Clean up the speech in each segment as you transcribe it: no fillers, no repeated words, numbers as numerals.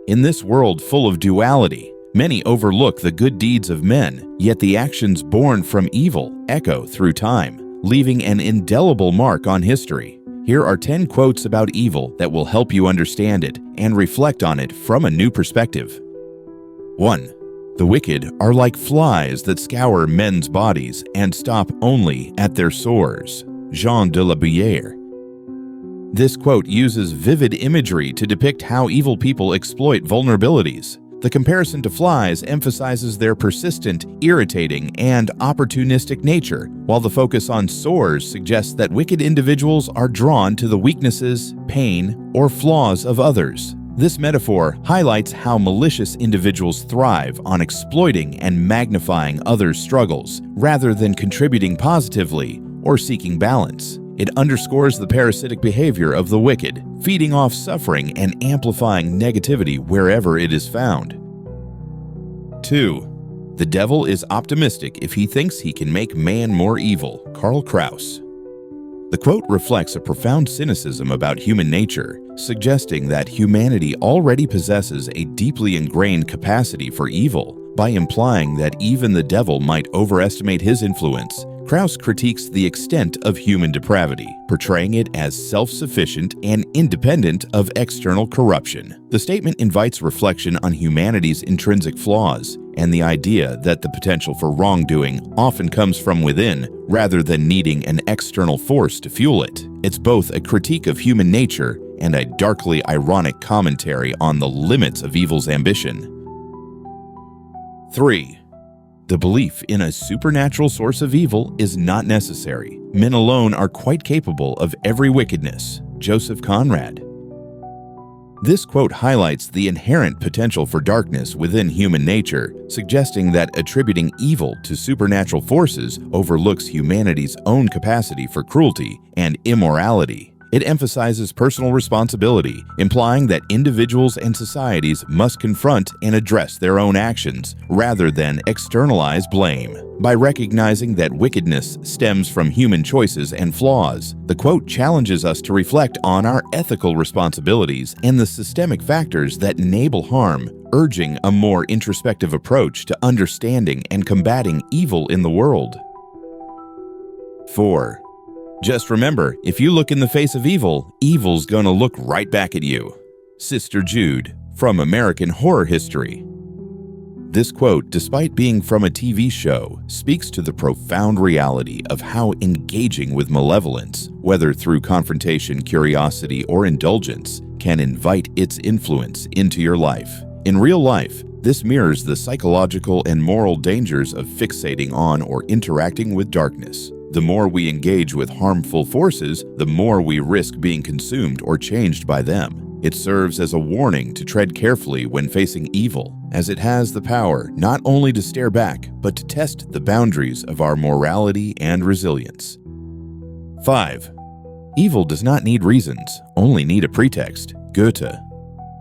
In this world full of duality, many overlook the good deeds of men, yet the actions born from evil echo through time, leaving an indelible mark on history. Here are 10 quotes about evil that will help you understand it and reflect on it from a new perspective. 1. The wicked are like flies that scour men's bodies and stop only at their sores. Jean de la Bruyere. This quote uses vivid imagery to depict how evil people exploit vulnerabilities. The comparison to flies emphasizes their persistent, irritating, and opportunistic nature, while the focus on sores suggests that wicked individuals are drawn to the weaknesses, pain, or flaws of others. This metaphor highlights how malicious individuals thrive on exploiting and magnifying others' struggles, rather than contributing positively or seeking balance. It underscores the parasitic behavior of the wicked, feeding off suffering and amplifying negativity wherever it is found. 2. The devil is optimistic if he thinks he can make man more evil. Karl Kraus. The quote reflects a profound cynicism about human nature, suggesting that humanity already possesses a deeply ingrained capacity for evil. By implying that even the devil might overestimate his influence, Kraus critiques the extent of human depravity, portraying it as self-sufficient and independent of external corruption. The statement invites reflection on humanity's intrinsic flaws and the idea that the potential for wrongdoing often comes from within rather than needing an external force to fuel it. It's both a critique of human nature and a darkly ironic commentary on the limits of evil's ambition. 3. The belief in a supernatural source of evil is not necessary. Men alone are quite capable of every wickedness. Joseph Conrad. This quote highlights the inherent potential for darkness within human nature, suggesting that attributing evil to supernatural forces overlooks humanity's own capacity for cruelty and immorality. It emphasizes personal responsibility, implying that individuals and societies must confront and address their own actions rather than externalize blame. By recognizing that wickedness stems from human choices and flaws, the quote challenges us to reflect on our ethical responsibilities and the systemic factors that enable harm, urging a more introspective approach to understanding and combating evil in the world. 4. Just remember, if you look in the face of evil, evil's gonna look right back at you. Sister Jude, from American Horror History. This quote, despite being from a TV show, speaks to the profound reality of how engaging with malevolence, whether through confrontation, curiosity, or indulgence, can invite its influence into your life. In real life, this mirrors the psychological and moral dangers of fixating on or interacting with darkness. The more we engage with harmful forces, the more we risk being consumed or changed by them. It serves as a warning to tread carefully when facing evil, as it has the power not only to stare back, but to test the boundaries of our morality and resilience. 5. Evil does not need reasons, only need a pretext. Goethe.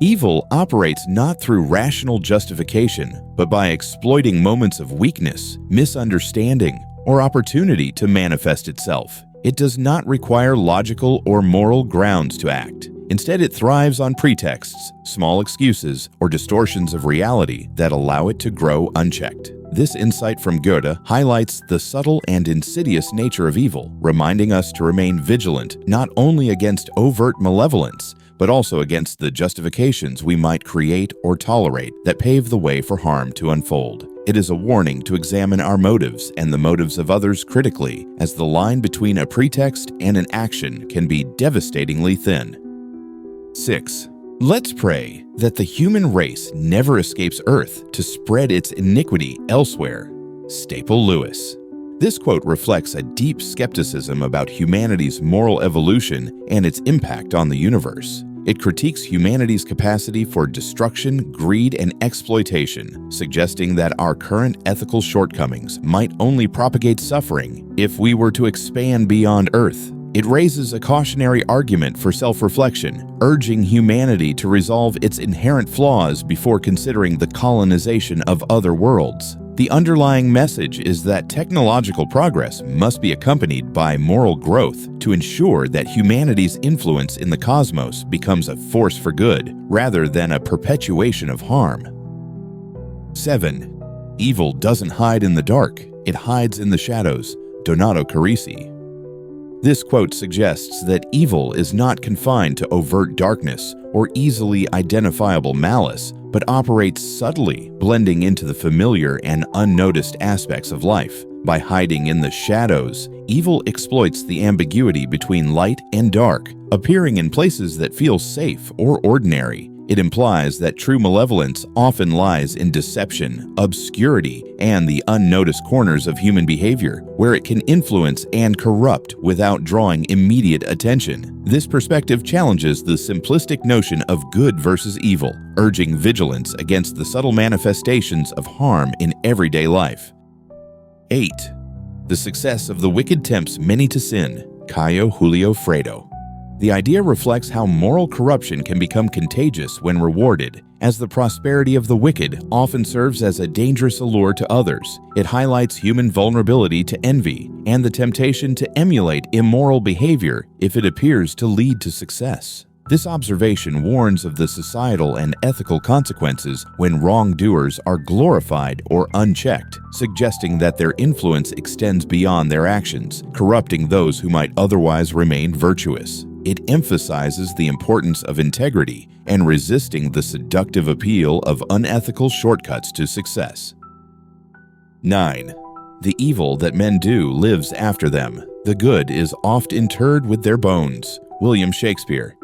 Evil operates not through rational justification, but by exploiting moments of weakness, misunderstanding, or opportunity to manifest itself. It does not require logical or moral grounds to act. Instead, it thrives on pretexts, small excuses, or distortions of reality that allow it to grow unchecked. This insight from Goethe highlights the subtle and insidious nature of evil, reminding us to remain vigilant not only against overt malevolence, but also against the justifications we might create or tolerate that pave the way for harm to unfold. It is a warning to examine our motives and the motives of others critically, as the line between a pretext and an action can be devastatingly thin. 6. Let's pray that the human race never escapes Earth to spread its iniquity elsewhere. Staple Lewis. This quote reflects a deep skepticism about humanity's moral evolution and its impact on the universe. It critiques humanity's capacity for destruction, greed, and exploitation, suggesting that our current ethical shortcomings might only propagate suffering if we were to expand beyond Earth. It raises a cautionary argument for self-reflection, urging humanity to resolve its inherent flaws before considering the colonization of other worlds. The underlying message is that technological progress must be accompanied by moral growth to ensure that humanity's influence in the cosmos becomes a force for good rather than a perpetuation of harm. 7. Evil doesn't hide in the dark, it hides in the shadows. Donato Carisi. This quote suggests that evil is not confined to overt darkness or easily identifiable malice, but operates subtly, blending into the familiar and unnoticed aspects of life. By hiding in the shadows, evil exploits the ambiguity between light and dark, appearing in places that feel safe or ordinary. It implies that true malevolence often lies in deception, obscurity, and the unnoticed corners of human behavior, where it can influence and corrupt without drawing immediate attention. This perspective challenges the simplistic notion of good versus evil, urging vigilance against the subtle manifestations of harm in everyday life. 8. The success of the wicked tempts many to sin. Caio Julio Fredo. The idea reflects how moral corruption can become contagious when rewarded, as the prosperity of the wicked often serves as a dangerous allure to others. It highlights human vulnerability to envy and the temptation to emulate immoral behavior if it appears to lead to success. This observation warns of the societal and ethical consequences when wrongdoers are glorified or unchecked, suggesting that their influence extends beyond their actions, corrupting those who might otherwise remain virtuous. It emphasizes the importance of integrity and resisting the seductive appeal of unethical shortcuts to success. 9. The evil that men do lives after them. The good is oft interred with their bones. William Shakespeare.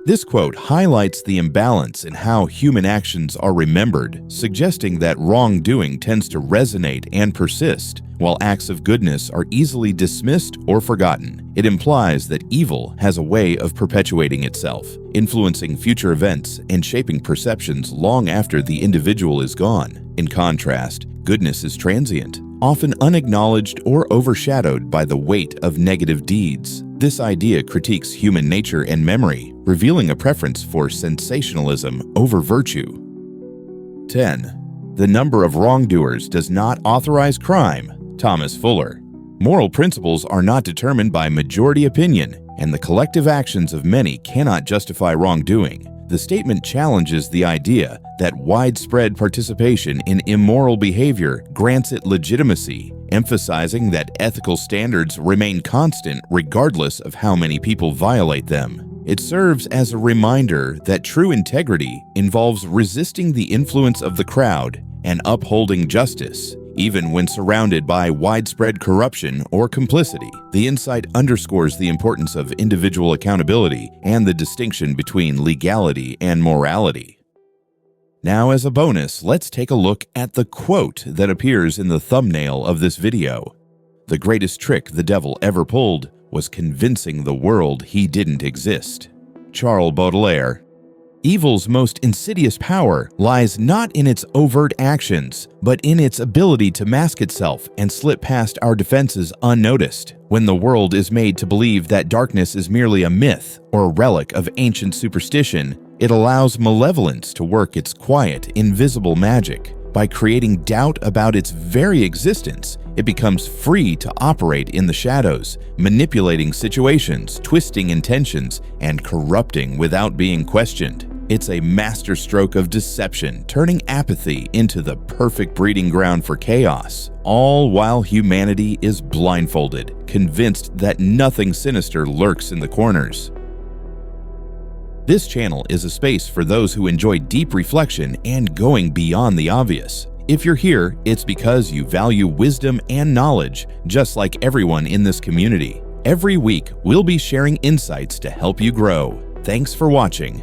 This quote highlights the imbalance in how human actions are remembered, suggesting that wrongdoing tends to resonate and persist, while acts of goodness are easily dismissed or forgotten. It implies that evil has a way of perpetuating itself, influencing future events and shaping perceptions long after the individual is gone. In contrast, goodness is transient, often unacknowledged or overshadowed by the weight of negative deeds. This idea critiques human nature and memory, revealing a preference for sensationalism over virtue. 10. The number of wrongdoers does not authorize crime. Thomas Fuller. Moral principles are not determined by majority opinion, and the collective actions of many cannot justify wrongdoing. The statement challenges the idea that widespread participation in immoral behavior grants it legitimacy, emphasizing that ethical standards remain constant regardless of how many people violate them. It serves as a reminder that true integrity involves resisting the influence of the crowd and upholding justice, even when surrounded by widespread corruption or complicity. The insight underscores the importance of individual accountability and the distinction between legality and morality. Now, as a bonus, let's take a look at the quote that appears in the thumbnail of this video. The greatest trick the devil ever pulled was convincing the world he didn't exist. Charles Baudelaire. Evil's most insidious power lies not in its overt actions, but in its ability to mask itself and slip past our defenses unnoticed. When the world is made to believe that darkness is merely a myth or a relic of ancient superstition, it allows malevolence to work its quiet, invisible magic. By creating doubt about its very existence, it becomes free to operate in the shadows, manipulating situations, twisting intentions, and corrupting without being questioned. It's a masterstroke of deception, turning apathy into the perfect breeding ground for chaos, all while humanity is blindfolded, convinced that nothing sinister lurks in the corners. This channel is a space for those who enjoy deep reflection and going beyond the obvious. If you're here, it's because you value wisdom and knowledge, just like everyone in this community. Every week, we'll be sharing insights to help you grow. Thanks for watching.